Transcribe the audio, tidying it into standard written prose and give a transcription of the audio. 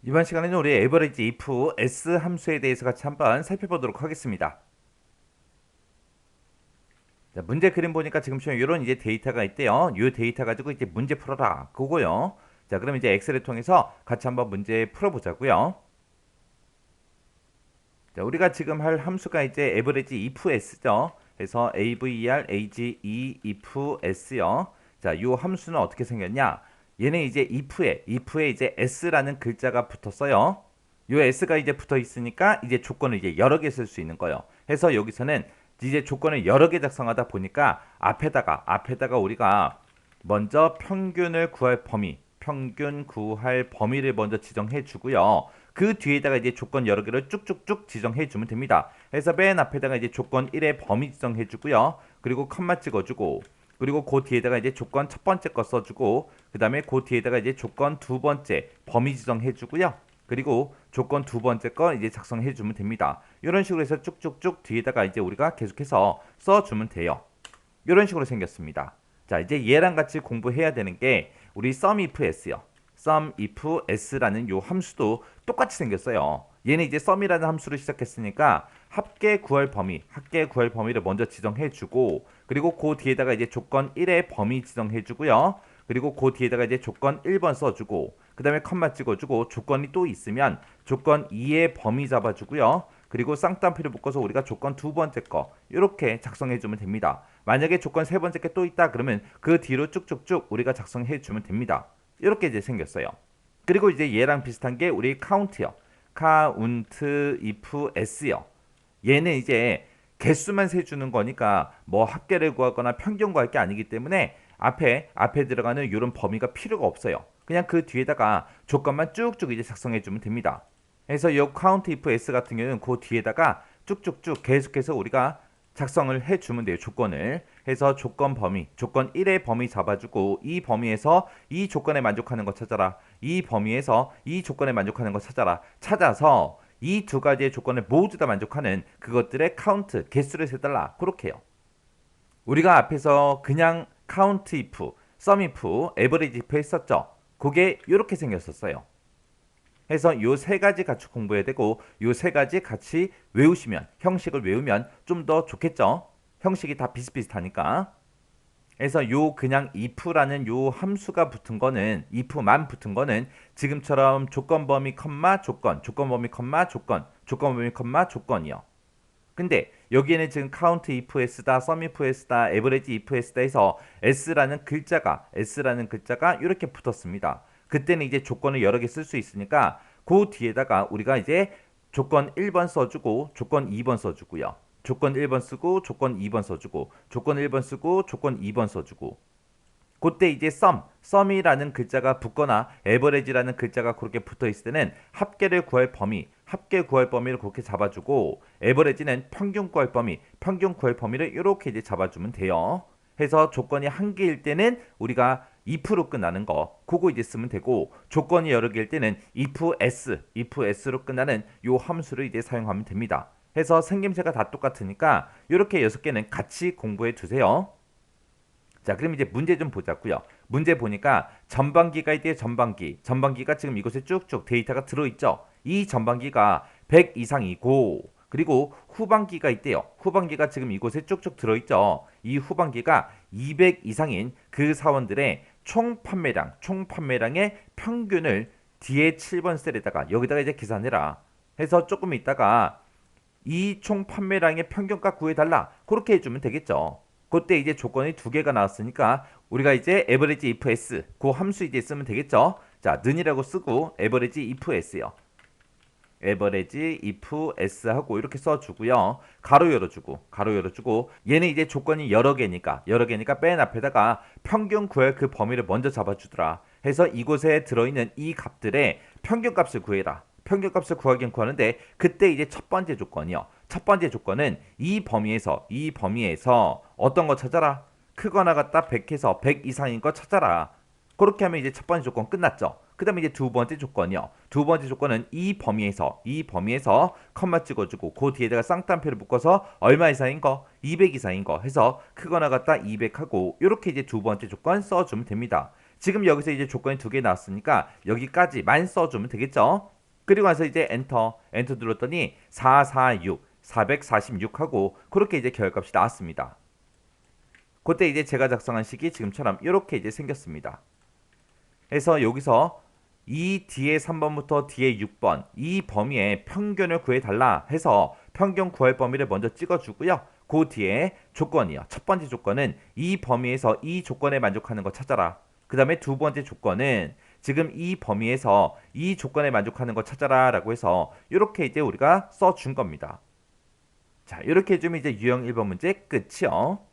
이번 시간에는 우리 average if s 함수에 대해서 같이 한번 살펴보도록 하겠습니다. 자, 문제 그림 보니까 지금처럼 이런 이제 데이터가 있대요. 이 데이터 가지고 이제 문제 풀어라. 그거요. 자, 그럼 이제 엑셀을 통해서 같이 한번 문제 풀어보자고요. 자, 우리가 지금 할 함수가 이제 average if s죠. 그래서 aver age if s요. 자, 이 함수는 어떻게 생겼냐? 얘는 이제 if에 이제 s라는 글자가 붙었어요. 요 s가 이제 붙어 있으니까 이제 조건을 이제 여러 개 쓸 수 있는 거예요. 그래서 여기서는 이제 조건을 여러 개 작성하다 보니까 앞에다가 우리가 먼저 평균을 구할 범위, 평균 구할 범위를 먼저 지정해 주고요. 그 뒤에다가 이제 조건 여러 개를 쭉쭉쭉 지정해 주면 됩니다. 그래서 맨 앞에다가 이제 조건 1의 범위 지정해 주고요. 그리고 컴마 찍어 주고, 그리고 그 뒤에다가 이제 조건 첫 번째 거 써주고, 그 다음에 그 뒤에다가 이제 조건 두 번째 범위 지정해 주고요. 그리고 조건 두 번째 거 이제 작성해 주면 됩니다. 이런 식으로 해서 쭉쭉쭉 뒤에다가 이제 우리가 계속해서 써주면 돼요. 이런 식으로 생겼습니다. 자, 이제 얘랑 같이 공부해야 되는 게 우리 sum if s요. sum if s라는 요 함수도 똑같이 생겼어요. 얘는 이제 sum이라는 함수를 시작했으니까 합계 구할 범위를 먼저 지정해 주고, 그리고 그 뒤에다가 이제 조건 1의 범위 지정해 주고요. 그리고 그 뒤에다가 이제 조건 1번 써주고, 그 다음에 컴마 찍어주고, 조건이 또 있으면 조건 2의 범위 잡아주고요. 그리고 쌍따옴표를 묶어서 우리가 조건 두 번째 거 이렇게 작성해 주면 됩니다. 만약에 조건 세 번째 게 또 있다 그러면 그 뒤로 쭉쭉쭉 우리가 작성해 주면 됩니다. 이렇게 이제 생겼어요. 그리고 이제 얘랑 비슷한 게 우리 count요. count if s요. 얘는 이제 개수만 세주는 거니까 뭐 합계를 구하거나 평균 구할 게 아니기 때문에 앞에 들어가는 이런 범위가 필요가 없어요. 그냥 그 뒤에다가 조건만 쭉쭉 이제 작성해 주면 됩니다. 그래서 이 count if s 같은 경우는 그 뒤에다가 쭉쭉쭉 계속해서 우리가 작성을 해주면 돼요. 조건을 해서 조건 1의 범위 잡아주고, 이 범위에서 이 조건에 만족하는 거 찾아라. 이 범위에서 이 조건에 만족하는 거 찾아서 이 두 가지의 조건을 모두 다 만족하는 그것들의 카운트 개수를 세달라. 그렇게 해요. 우리가 앞에서 그냥 count if, sum if, average if 했었죠. 그게 이렇게 생겼었어요. 해서 요 세 가지 같이 공부해야 되고, 요 세 가지 같이 외우시면, 형식을 외우면 좀 더 좋겠죠. 형식이 다 비슷비슷하니까. 그래서 요 그냥 if라는 요 함수가 붙은 거는, if만 붙은 거는 지금처럼 조건 범위 컴마 조건, 조건 범위 컴마 조건, 조건 범위 컴마 조건이요. 근데 여기에는 지금 count if s다, sum if s다, average if s다 해서 s라는 글자가 이렇게 붙었습니다. 그때는 이제 조건을 여러 개 쓸 수 있으니까 그 뒤에다가 우리가 이제 조건 1번 써주고 조건 2번 써주고요. 조건 1번 쓰고 조건 2번 써주고, 조건 1번 쓰고 조건 2번 써주고, 그때 이제 sum이라는 글자가 붙거나 average라는 글자가 그렇게 붙어 있을 때는 합계 구할 범위를 그렇게 잡아주고, average는 평균 구할 범위를 이렇게 이제 잡아주면 돼요. 해서 조건이 한 개일 때는 우리가 if로 끝나는 거, 그거 이제 쓰면 되고, 조건이 여러 개일 때는 if s로 끝나는 요 함수를 이제 사용하면 됩니다. 해서 생김새가 다 똑같으니까 이렇게 6개는 같이 공부해 두세요. 자, 그럼 이제 문제 좀 보자고요. 문제 보니까 전반기가 있대요. 전반기가 지금 이곳에 쭉쭉 데이터가 들어있죠. 이 전반기가 100 이상이고, 그리고 후반기가 있대요. 후반기가 지금 이곳에 쭉쭉 들어있죠. 이 후반기가 200 이상인 그 사원들의 총 판매량의 평균을 뒤에 7번 셀에다가 여기다가 이제 계산해라. 해서 조금 있다가 이 총 판매량의 평균값 구해달라. 그렇게 해주면 되겠죠. 그때 이제 조건이 두 개가 나왔으니까 우리가 이제 average if s 그 함수 이제 쓰면 되겠죠. 자, 는이라고 쓰고 average if s요. average if s 하고 이렇게 써주고요. 가로 열어주고 얘는 이제 조건이 여러 개니까 맨 앞에다가 평균 구할 그 범위를 먼저 잡아주더라. 해서 이곳에 들어있는 이 값들의 평균값을 구해라. 평균값을 구하긴 구하는데, 그때 이제 첫 번째 조건은 이 범위에서 어떤 거 찾아라. 크거나 같다 100해서 100 이상인 거 찾아라. 그렇게 하면 이제 첫 번째 조건 끝났죠. 그 다음에 이제 두 번째 조건이요. 두 번째 조건은 이 범위에서 컴마 찍어주고, 그 뒤에다가 쌍따옴표를 묶어서 얼마 이상인 거, 200 이상인 거 해서 크거나 같다 200 하고, 이렇게 이제 두 번째 조건 써주면 됩니다. 지금 여기서 이제 조건이 두 개 나왔으니까 여기까지만 써주면 되겠죠. 그리고 나서 이제 엔터 눌렀더니 446, 446 하고 그렇게 이제 결과값이 나왔습니다. 그때 이제 제가 작성한 식이 지금처럼 이렇게 이제 생겼습니다. 그래서 여기서 이 뒤에 3번부터 뒤에 6번 이 범위의 평균을 구해달라 해서 평균 구할 범위를 먼저 찍어주고요. 그 뒤에 조건이요. 첫 번째 조건은 이 범위에서 이 조건에 만족하는 거 찾아라. 그 다음에 두 번째 조건은 지금 이 범위에서 이 조건에 만족하는 거 찾아라 라고 해서 이렇게 이제 우리가 써준 겁니다. 자, 이렇게 해주면 이제 유형 1번 문제 끝이요.